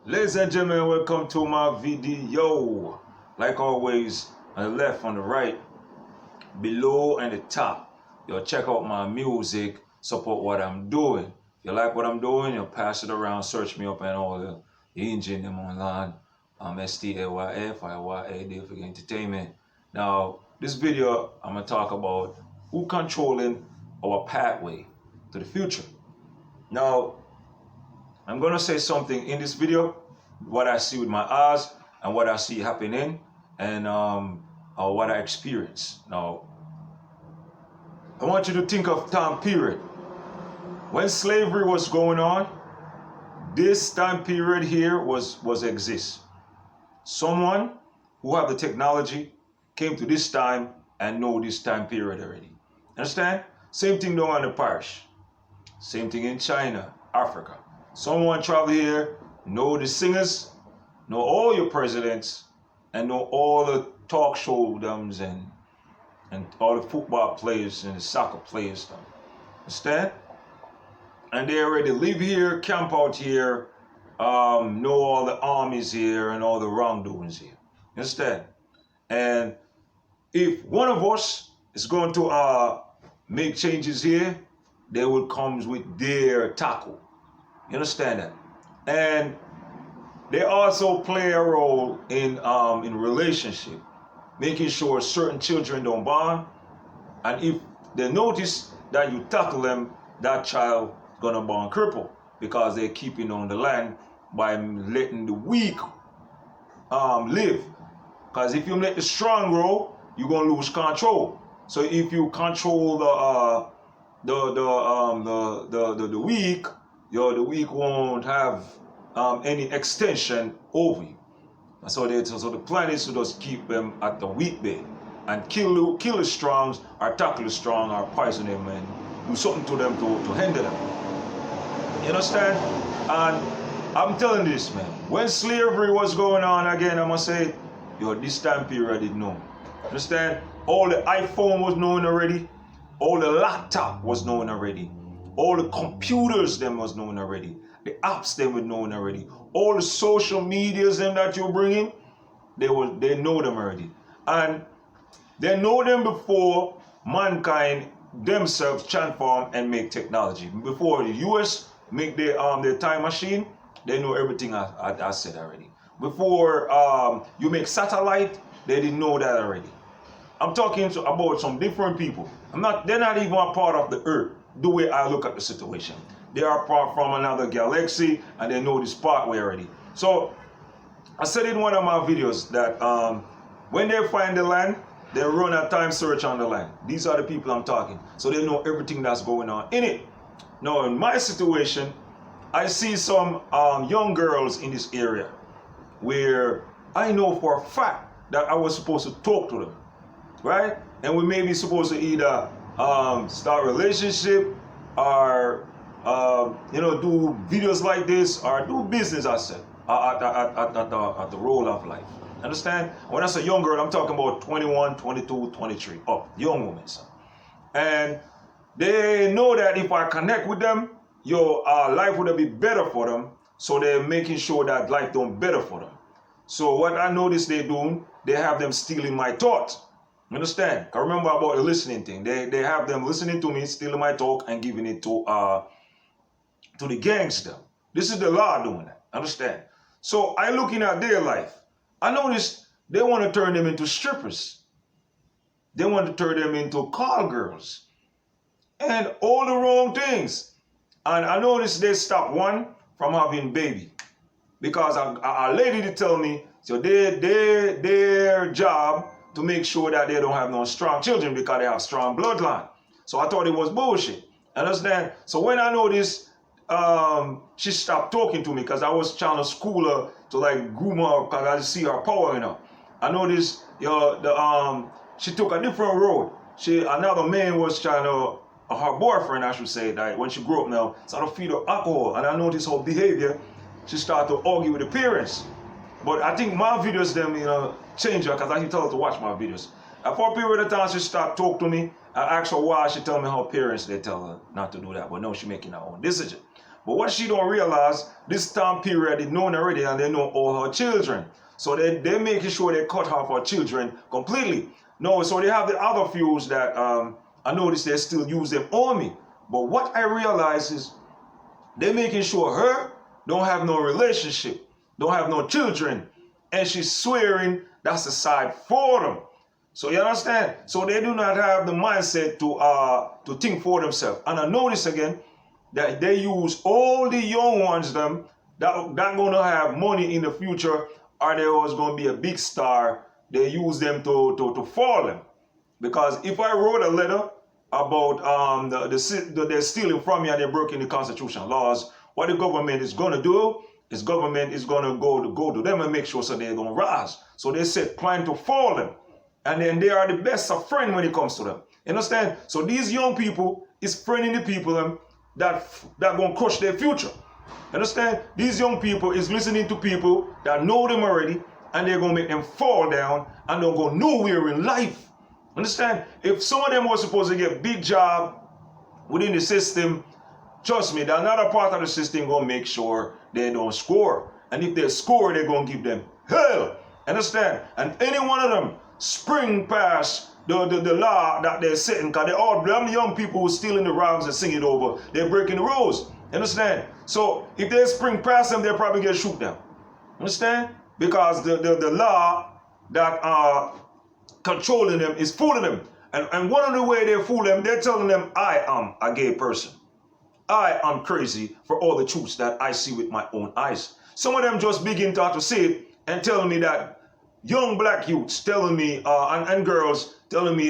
Ladies and gentlemen, welcome to my video. Like always, on the left, on the right, below, and the top, you'll check out my music, support what I'm doing. If you like what I'm doing, you'll pass it around, search me up and all the engine them online. STAYFIYA, Day for Entertainment. Now, this video, I'm going to talk about who controlling our pathway to the future. Now, I'm going to say something in this video, what I see with my eyes and what I see happening and what I experience. Now, I want you to think of time period. When slavery was going on, this time period here was exist. Someone who have the technology came to this time and know this time period already. Understand? Same thing down on the parish. Same thing in China, Africa. Someone travel here, know the singers, know all your presidents, and know all the talk show and all the football players and the soccer players. Understand? And they already live here, camp out here, know all the armies here and all the wrongdoings here. Understand? And if one of us is going to make changes here, they will come with their tackle. You understand that? And they also play a role in relationship, making sure certain children don't born. And if they notice that you tackle them, that child gonna born crippled because they're keeping on the land by letting the weak live. Because if you let the strong grow, you're gonna lose control. So if you control the weak, the weak won't have any extension over you. And so the plan is to just keep them at the weak bed and kill the strongs or tackle the strong or poison them and do something to them to hinder them. You understand? And I'm telling you this, man. When slavery was going on, again, I must say, this time period I didn't know. Understand? All the iPhone was known already. All the laptop was known already. All the computers them was known already. The apps them were known already. All the social medias them that you're bringing, they know them already. And they know them before mankind themselves transform and make technology. Before the US make their time machine, they know everything I said already. Before you make satellite, they didn't know that already. I'm talking about some different people. They're not even a part of the earth, the way I look at the situation. They are part from another galaxy and they know this pathway already. So I said in one of my videos that when they find the land, they run a time search on the land. These are the people I'm talking. So they know everything that's going on in it. Now in my situation, I see some young girls in this area where I know for a fact that I was supposed to talk to them, right? And we may be supposed to either start a relationship or do videos like this or do business, I said, at the role of life. Understand? When I say young girl, I'm talking about 21, 22, 23, young women. So. And they know that if I connect with them, your life would be better for them. So they're making sure that life don't better for them. So what I notice they're doing, they have them stealing my thoughts. Understand? I remember about the listening thing. They have them listening to me, stealing my talk and giving it to the gangster. This is the law doing that. Understand? So I looking at their life. I noticed they want to turn them into strippers. They want to turn them into call girls. And all the wrong things. And I noticed they stop one from having baby. Because a lady did tell me, so their job to make sure that they don't have no strong children because they have strong bloodline. So I thought it was bullshit. Understand? So when I noticed, she stopped talking to me because I was trying to school her to like groom her because I see her power in her. I noticed she took a different road. Another man was trying to, her boyfriend I should say, that when she grew up now, started to feed her alcohol. And I noticed her behavior. She started to argue with the parents. But I think my videos them, change her because I tell her to watch my videos. And for a period of time, she started talking to me. I asked her why. She tell me her parents, they tell her not to do that. But no, she making her own decision. But what she don't realize, this time period is known already, and they know all her children. So they're making sure they cut off her children completely. No, so they have the other fews that I noticed they still use them on me. But what I realize is they're making sure her don't have no relationship, don't have no children, and she's swearing that's the side for them. So you understand? So they do not have the mindset to think for themselves. And I notice again that they use all the young ones them that gonna have money in the future, or they was gonna be a big star. They use them to fall them. Because if I wrote a letter about they're stealing from you and they're breaking the constitutional laws, what the government is gonna do is government is gonna go to them and make sure so they're gonna rise. So they said plan to fall them. And then they are the best of friend when it comes to them. You understand? So these young people is friending the people that gonna crush their future. You understand? These young people is listening to people that know them already, and they're gonna make them fall down and they'll go nowhere in life. Understand? If some of them was supposed to get big job within the system, trust me, that another part of the system gonna make sure they don't score. And if they score, they're gonna give them hell. Understand? And any one of them spring past the law that they're setting, because they all them young people who stealing the rhymes and singing it over, they're breaking the rules. Understand? So if they spring past them, they'll probably get shoot down. Understand? Because the law that controlling them is fooling them. And one of the way they fool them, they're telling them, I am a gay person. I am crazy for all the truths that I see with my own eyes. Some of them just begin to see it and telling me that young black youths telling me, and girls telling me,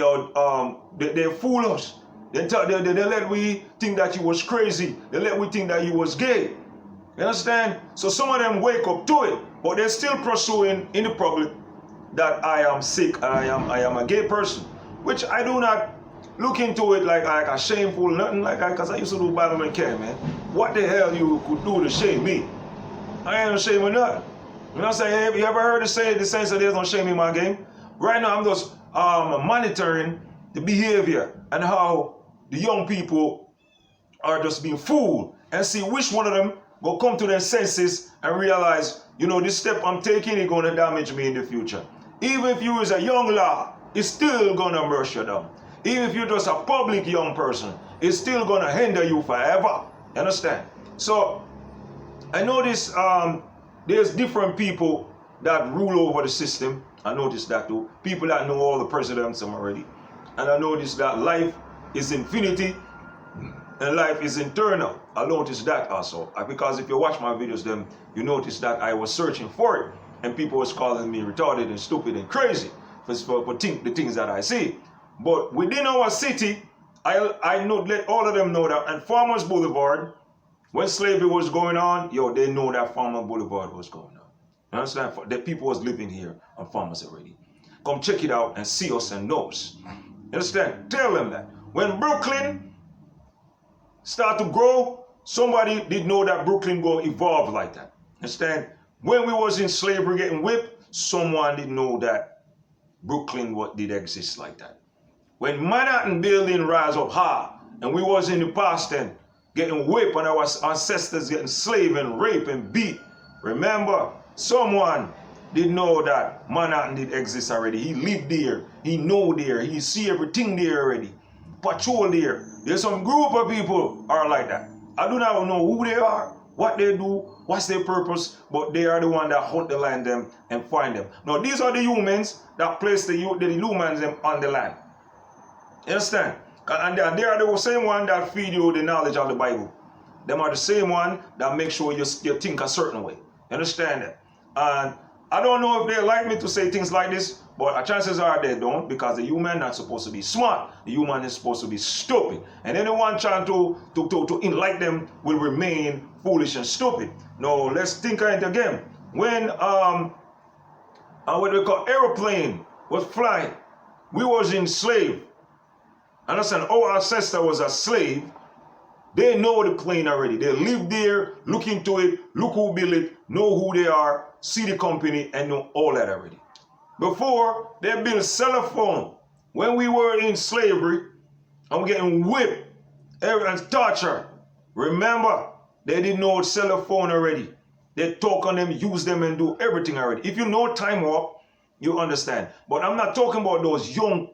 they fool us. They let we think that you was crazy. They let we think that you was gay. You understand? So some of them wake up to it, but they're still pursuing in the public that I am sick, I am a gay person, which I do not look into it like a shameful, nothing like that, because I used to do battle and care, man. What the hell you could do to shame me? I ain't ashamed of nothing. You know what I'm saying? Have you ever heard it say the sense that there's no shame in my game? Right now I'm just monitoring the behavior and how the young people are just being fooled, and see which one of them will come to their senses and realize, you know, this step I'm taking is going to damage me in the future. Even if you is a young law, it's still going to merge you down. Even if you're just a public young person, it's still going to hinder you forever. You understand? So I notice there's different people that rule over the system. I noticed that too. People that know all the presidents already. And I noticed that life is infinity and life is eternal. I noticed that also. Because if you watch my videos, then you notice that I was searching for it. And people was calling me retarded and stupid and crazy for the things that I see. But within our city, I know, let all of them know that. And Farmers Boulevard, when slavery was going on, they know that Farmers Boulevard was going on. You understand? The people was living here on Farmers already. Come check it out and see us and know us. You understand? Tell them that. When Brooklyn start to grow, somebody did know that Brooklyn go evolve like that. Understand? When we was in slavery getting whipped, someone didn't know that Brooklyn did exist like that. When Manhattan building rise up high, and we was in the past then, getting whipped and our ancestors getting slave and rape and beat, remember, someone didn't know that Manhattan did exist already. He lived there, he know there, he see everything there already. Patrol there. There's some group of people are like that. I do not know who they are, what they do, what's their purpose, but they are the one that hunt the land them and find them. Now these are the humans that place the humans them on the land. You understand? And they are the same one that feed you the knowledge of the Bible. Them are the same one that make sure you think a certain way. You understand that? And I don't know if they like me to say things like this, but chances are they don't, because the human not supposed to be smart. The human is supposed to be stupid. And anyone trying to enlighten them will remain foolish and stupid. Now let's think of it again. When what we call aeroplane was flying, we was enslaved. Understand? Our ancestor was a slave. They know the plane already. They live there, look into it, look who built it, know who they are, see the company, and know all that already. Before, they built cell phone. When we were in slavery, and we're getting whipped and tortured. Remember, They didn't know cell phone already. They talk on them, use them, and do everything already. If you know time warp, you understand. But I'm not talking about those young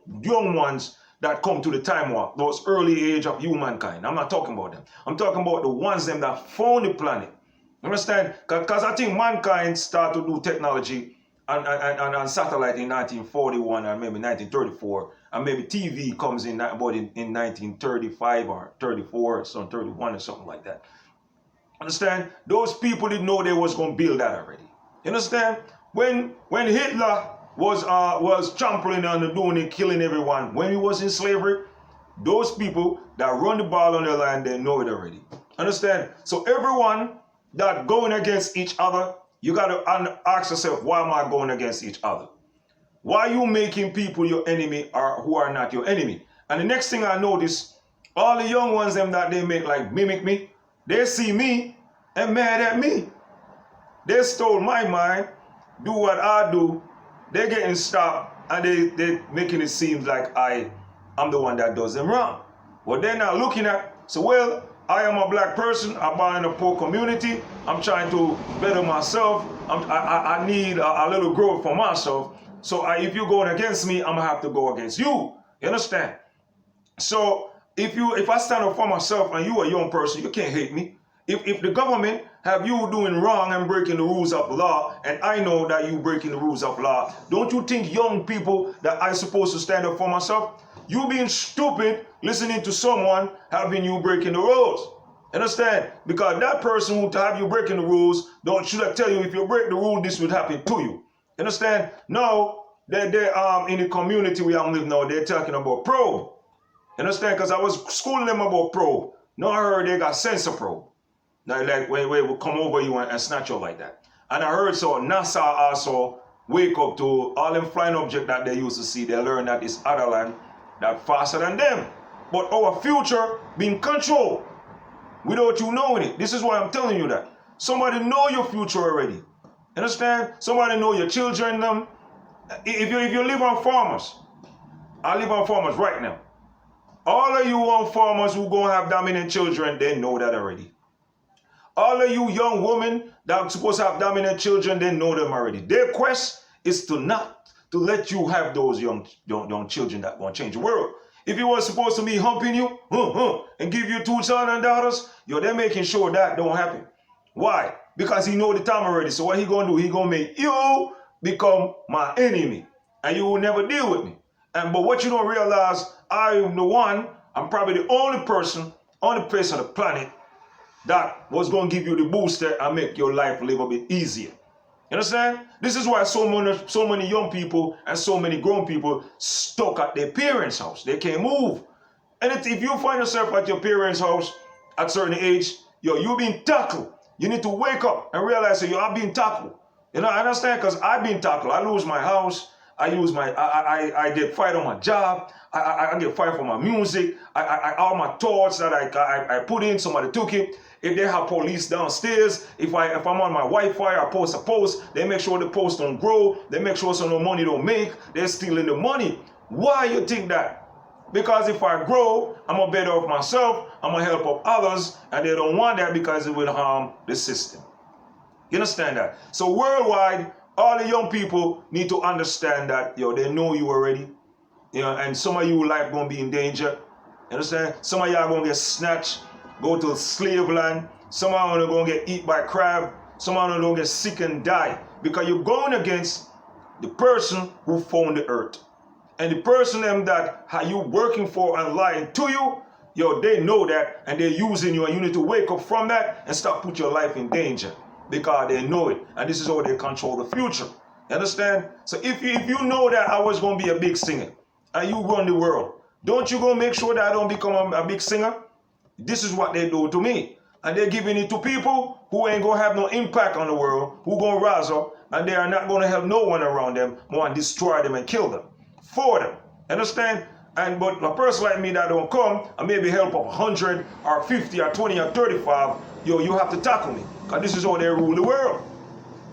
ones that come to the time warp, those early age of humankind. I'm not talking about them. I'm talking about the ones them that found the planet. Understand? Because I think mankind started to do technology and satellite in 1941 and maybe 1934, and maybe TV comes in about in 1935 or 34 or some 31 or something like that. Understand? Those people didn't know they was going to build that already. You understand? When Hitler was trampling and doing it, killing everyone, when he was in slavery, those people that run the ball on the line, they know it already. Understand? So everyone that going against each other, you got to ask yourself, why am I going against each other? Why are you making people your enemy or who are not your enemy? And the next thing I notice, all the young ones them that they make like mimic me, they see me and mad at me. They stole my mind, do what I do, they're getting stopped and they making it seem like I'm the one that does them wrong. What they're not looking at, so well, I am a black person, I'm born in a poor community, I'm trying to better myself, I need a little growth for myself, so if you're going against me, I'm gonna have to go against you. You understand? So if I stand up for myself and you a young person, you can't hate me. If the government have you doing wrong and breaking the rules of law, and I know that you breaking the rules of law, don't you think young people that I supposed to stand up for myself? You being stupid, listening to someone having you breaking the rules. Understand? Because that person who have you breaking the rules, should I tell you if you break the rule, this would happen to you. Understand? Now, they in the community where I'm living now, they're talking about probe. Understand? Because I was schooling them about probe. Now I heard they got sensor probe. Now, like where it will come over you and snatch you like that. And I heard so NASA also wake up to all them flying objects that they used to see. They learn that it's other land that faster than them. But our future being controlled without you knowing it. This is why I'm telling you that. Somebody know your future already. Understand? Somebody know your children. If you live on farmers, I live on farmers right now. All of you on farmers who gonna have dominant children, they know that already. All of you young women that are supposed to have dominant children, they know them already. Their quest is to let you have those young children that gonna change the world. If he was supposed to be humping you and give you 2 sons and daughters, they're making sure that don't happen. Why? Because he know the time already. So what he gonna do? He gonna make you become my enemy, and you will never deal with me. But what you don't realize, I'm probably the only person on the face of the planet that was going to give you the booster and make your life a little bit easier. You understand? This is why so many young people and so many grown people stuck at their parents' house. They can't move. And if you find yourself at your parents' house at a certain age, you're being tackled. You need to wake up and realize that you are being tackled. You know, I understand because I've been tackled. I lose my house. I get fired on my job. I get fired for my music. All my thoughts that I put in, somebody took it. If they have police downstairs, if I'm on my Wi-Fi, I post a post, they make sure the post don't grow. They make sure some money don't make. They're stealing the money. Why you think that? Because if I grow, I'm gonna better off myself. I'm gonna help up others, and they don't want that because it will harm the system. You understand that? So worldwide, all the young people need to understand that they know you already. And some of you life gonna be in danger. You understand? Some of y'all gonna get snatched, go to slave land. Some of you are gonna get eaten by crab. Some of you are gonna get sick and die because you're going against the person who found the earth. And the person that you working for and lying to you, they know that and they're using you, and you need to wake up from that and stop put your life in danger because they know it. And this is how they control the future. You understand? So if you know that I was going to be a big singer and you run the world, don't you go make sure that I don't become a big singer? This is what they do to me. And they're giving it to people who ain't going to have no impact on the world, who going to rise up, and they are not going to help no one around them, more and destroy them and kill them. For them. Understand? But a person like me that don't come and maybe help up 100 or 50 or 20 or 35, you have to tackle me. Because this is how they rule the world.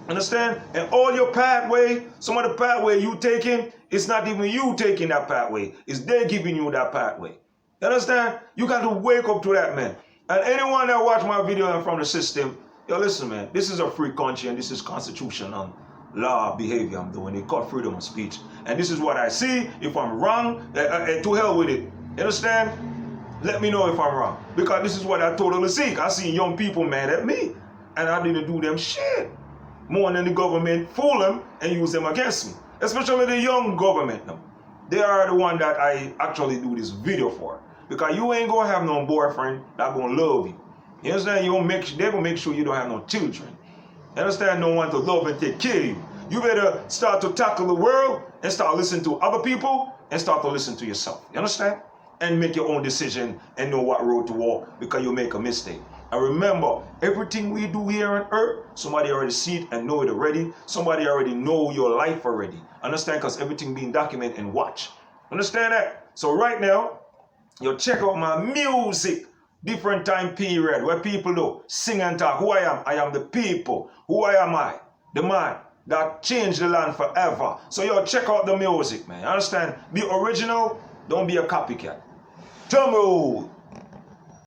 Understand? And all your pathway, some of the pathway you taking, it's not even you taking that pathway. It's they giving you that pathway. You understand? You got to wake up to that, man. And anyone that watch my video and from the system, yo, listen, man, this is a free country and this is constitutional law behavior I'm doing. They call freedom of speech. And this is what I see. If I'm wrong, to hell with it. You understand? Let me know if I'm wrong. Because this is what I totally see. I see young people mad at me. And I didn't do them shit. More than the government fool them and use them against me. Especially the young government now. They are the one that I actually do this video for. Because you ain't gonna have no boyfriend that gonna love you. You understand? They're gonna make sure you don't have no children. You understand? No one to love and take care of you. You better start to tackle the world and start listening to other people and start to listen to yourself. You understand? And make your own decision and know what road to walk because you make a mistake. And remember, everything we do here on earth, somebody already see it and know it already. Somebody already know your life already. Understand? Because everything being documented and watched. Understand that? So right now, you check out my music. Different time period where people do sing and talk. Who I am the people. Who am I? The man that changed the land forever. So yo, check out the music, man. Understand? Be original, don't be a copycat. Drum roll.